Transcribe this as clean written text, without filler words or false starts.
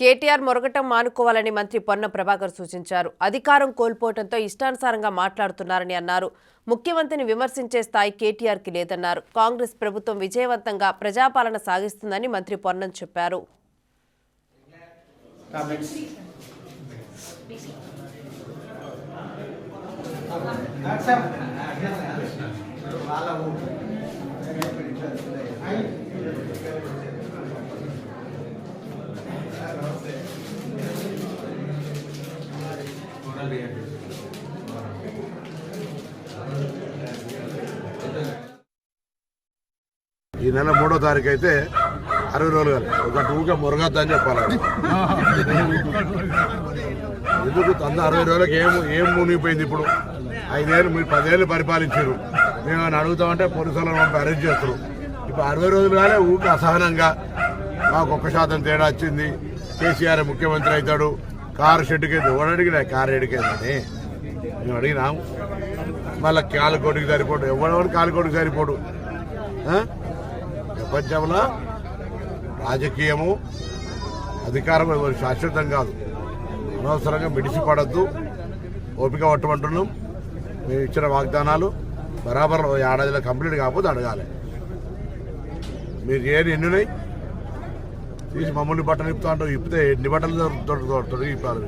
కేటీఆర్ మొరగటం మానుకోవాలని మంత్రి పొన్నం ప్రభాకర్ సూచించారు. అధికారం కోల్పోవడంతో ఇష్టానుసారంగా మాట్లాడుతున్నారని అన్నారు. ముఖ్యమంత్రిని విమర్శించే స్థాయి కేటీఆర్కి లేదన్నారు. కాంగ్రెస్ ప్రభుత్వం విజయవంతంగా ప్రజాపాలన సాగిస్తుందని మంత్రి పొన్నం చెప్పారు. ఈ నెల 3వ తారీఖు అయితే 60 రోజులు కాదు, ఒక టూగా మురగద్దని చెప్పాలి. ఎందుకు 60 రోజులకి ఏం మునిగిపోయింది? ఇప్పుడు 5 ఏళ్ళు మీరు 10 ఏళ్ళు పరిపాలించారు. మేము అడుగుతామంటే పోలీసులను పంపి అరెస్ట్ చేస్తారు. ఇప్పుడు 60 రోజులు కానీ ఊరికి అసహనంగా మాకు 1% తేడా వచ్చింది, కేసీఆర్ ముఖ్యమంత్రి అవుతాడు, కారు షెడ్డుకి ఎవడు అడిగినా కారు ఎడికేందని మేము అడిగినాం. మళ్ళీ కాలుకోటికి సరిపోడు, ఎవడెవడు కాలుకోటికి సరిపోడు. ప్రపంచంలో రాజకీయము అధికారం శాశ్వతం కాదు. అనవసరంగా మిడిసిపడద్దు, ఓపిక పట్టమంటున్నాం. మేము ఇచ్చిన వాగ్దానాలు బరాబర్ ఏడాదిలో కంప్లీట్ కాకపోతే అడగాలి. మీరు చేయని ఎన్నున్నాయి తీసి మమ్మల్ని బట్టలు ఇప్పుతా అంటారు. ఇప్పితే ఎన్ని బట్టలు తొడిగి ఇప్పాలి.